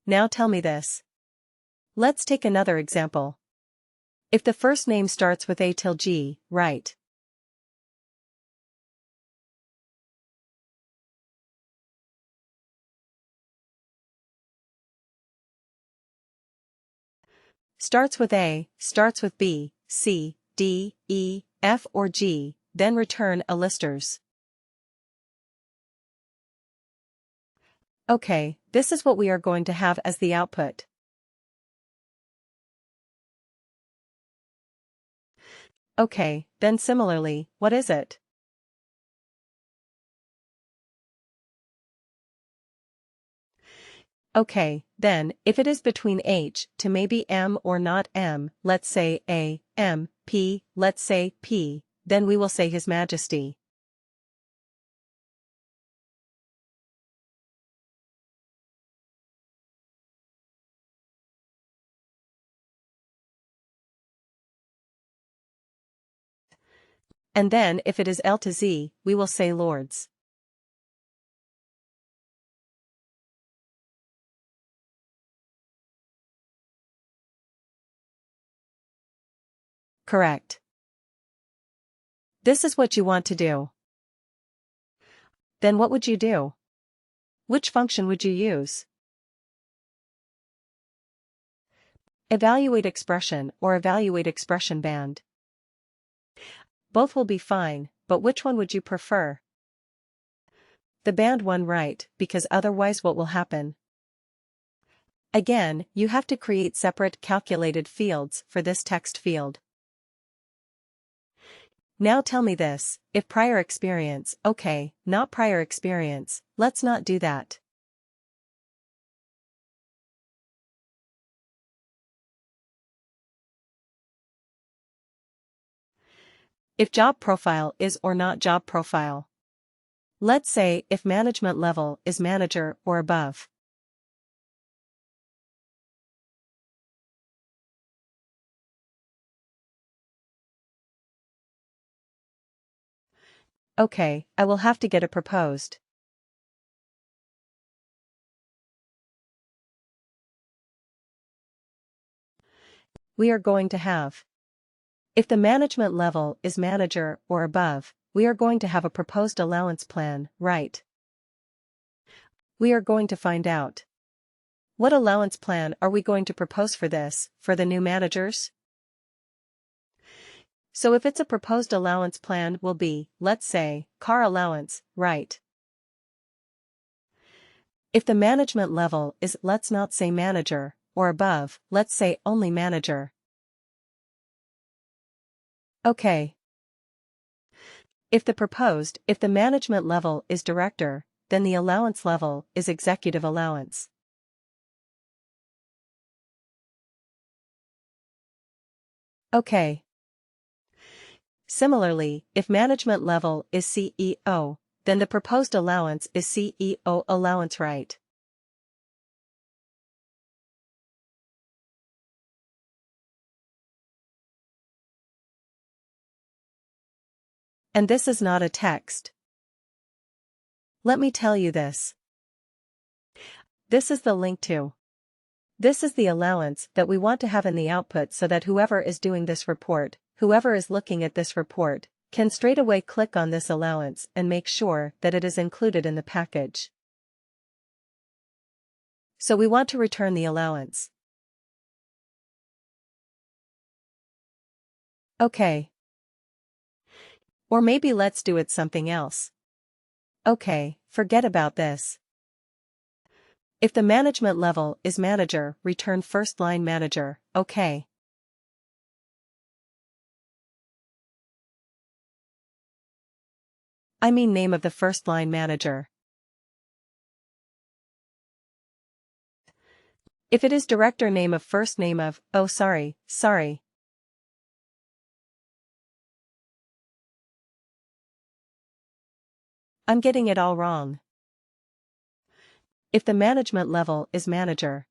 Now tell me this. Let's take another example. If the first name starts with A till G, write starts with A, starts with B, C, D, E, F or G, then return a listers. Okay, this is what we are going to have as the output. Okay, then similarly, what is it? Okay, then, if it is between H to maybe M or not M, let's say A, M, P, let's say P, then we will say His Majesty. And then if it is L to Z, we will say Lords. Correct. This is what you want to do. Then what would you do? Which function would you use? Evaluate expression or evaluate expression band. Both will be fine, but which one would you prefer? The band one, right, because otherwise what will happen? Again, you have to create separate calculated fields for this text field. Now tell me this, if prior experience, okay, not prior experience, let's not do that. If job profile is or not job profile. Let's say if management level is manager or above. Okay, I will have to get a proposed. We are going to have. If the management level is manager or above, we are going to have a proposed allowance plan, right? We are going to find out. What allowance plan are we going to propose for this, for the new managers? So if it's a proposed allowance plan will be, let's say, car allowance, right? If the management level is, let's not say manager, or above, let's say only manager. Okay. If the management level is director, then the allowance level is executive allowance. Okay. Similarly, if management level is CEO, then the proposed allowance is CEO allowance, right? And this is not a text. Let me tell you this. This is the link to. This is the allowance that we want to have in the output so that whoever is doing this report, whoever is looking at this report, can straight away click on this allowance and make sure that it is included in the package. So we want to return the allowance. Okay. Or maybe let's do it something else. Okay, forget about this. If the management level is manager, return first line manager, okay. I mean name of the first line manager. If it is director, name of first name of, oh sorry. I'm getting it all wrong. If the management level is manager.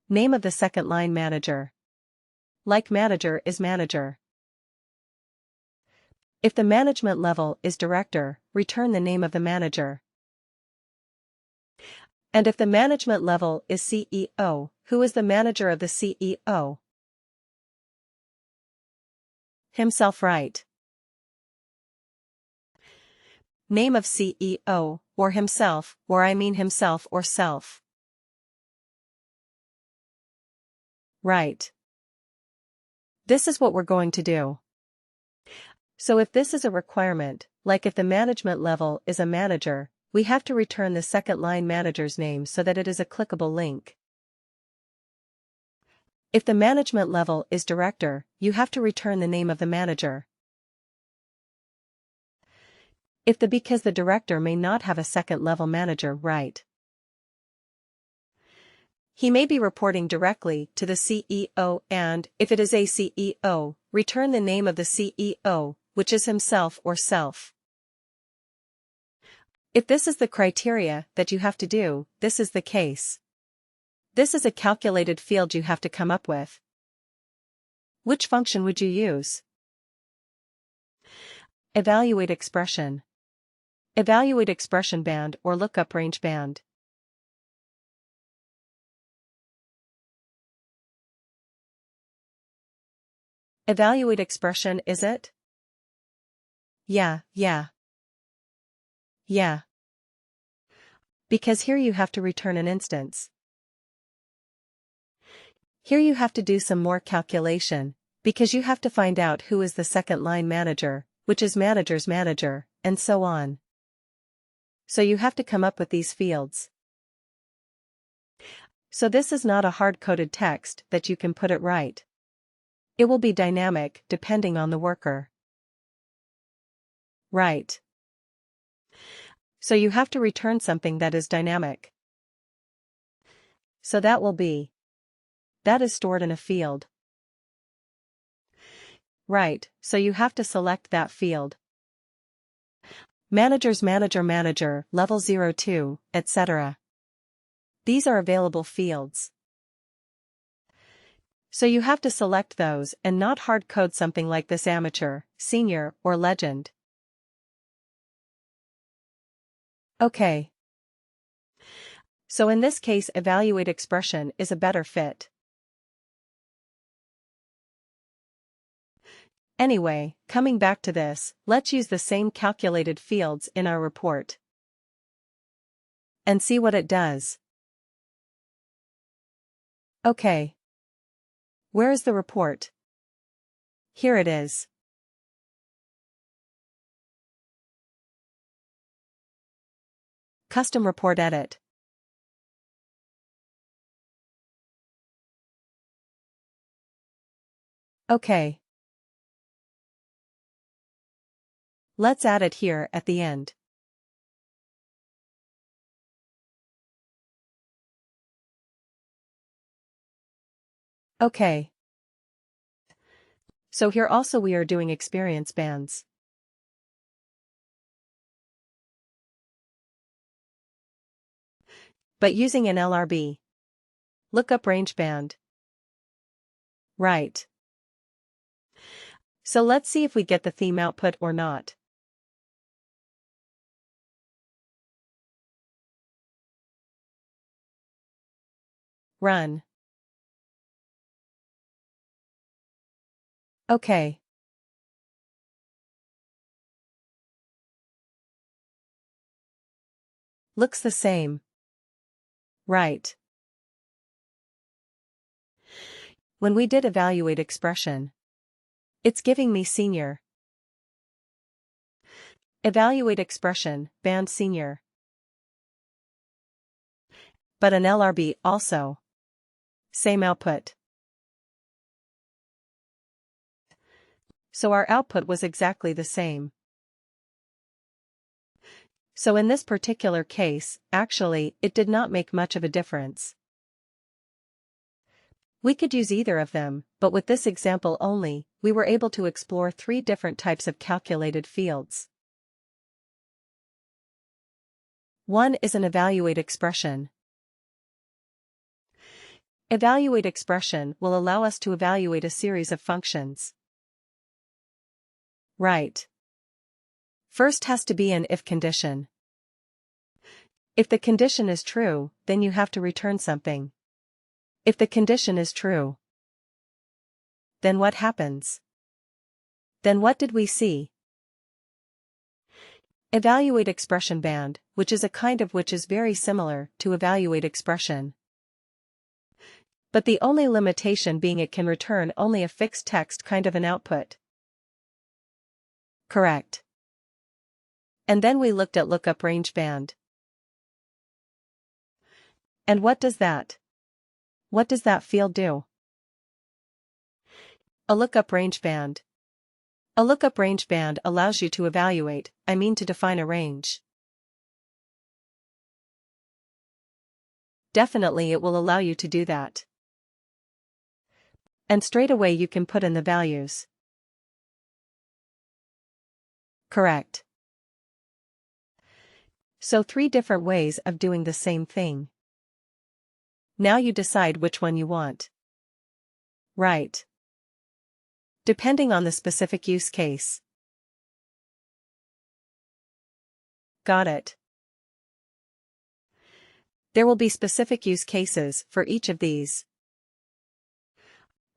Name of the second line manager. Like manager is manager. If the management level is director, return the name of the manager. And if the management level is CEO, who is the manager of the CEO? Himself, right? Name of CEO, or himself, or I mean himself or self. Right. This is what we're going to do. So if this is a requirement, like if the management level is a manager, we have to return the second line manager's name so that it is a clickable link. If the management level is director, you have to return the name of the manager. Because the director may not have a second level manager, right? He may be reporting directly to the CEO, and, if it is a CEO, return the name of the CEO, which is himself or self. If this is the criteria that you have to do, this is the case. This is a calculated field you have to come up with. Which function would you use? Evaluate expression. Evaluate expression band or lookup range band. Evaluate expression, is it? Yeah. Because here you have to return an instance. Here you have to do some more calculation, because you have to find out who is the second line manager, which is manager's manager, and so on. So you have to come up with these fields. So this is not a hard-coded text that you can put it right. It will be dynamic depending on the worker. Right. So you have to return something that is dynamic. So that will be. That is stored in a field. Right, so you have to select that field. Managers manager, level 02, etc. These are available fields. So you have to select those and not hard code something like this: amateur, senior, or legend. Okay. So in this case, evaluate expression is a better fit. Anyway, coming back to this, let's use the same calculated fields in our report. And see what it does. Okay. Where is the report? Here it is. Custom report edit. Okay. Let's add it here at the end. Okay. So here also we are doing experience bands. But using an LRB. Lookup range band. Right. So let's see if we get the theme output or not. Run. Okay. Looks the same. Right. When we did evaluate expression, it's giving me senior. Evaluate expression, band senior. But an LRB also. Same output. So our output was exactly the same. So in this particular case, actually, it did not make much of a difference. We could use either of them, but with this example only, we were able to explore 3 different types of calculated fields. One is an evaluate expression. Evaluate expression will allow us to evaluate a series of functions. Right. First has to be an if condition. If the condition is true, then you have to return something. If the condition is true, then what happens? Then what did we see? Evaluate expression band, which is a kind of which is very similar to evaluate expression. But the only limitation being it can return only a fixed text kind of an output. Correct. And then we looked at lookup range band. And what does that? What does that field do? A lookup range band. A lookup range band allows you to evaluate, to define a range. Definitely it will allow you to do that. And straight away you can put in the values. Correct. So 3 different ways of doing the same thing. Now you decide which one you want. Right. Depending on the specific use case. Got it. There will be specific use cases for each of these.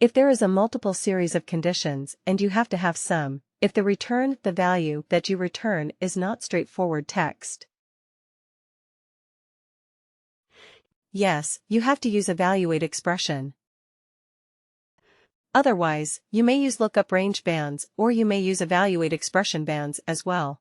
If there is a multiple series of conditions and you have to have some, if the value that you return is not straightforward text. Yes, you have to use evaluate expression. Otherwise, you may use lookup range bands or you may use evaluate expression bands as well.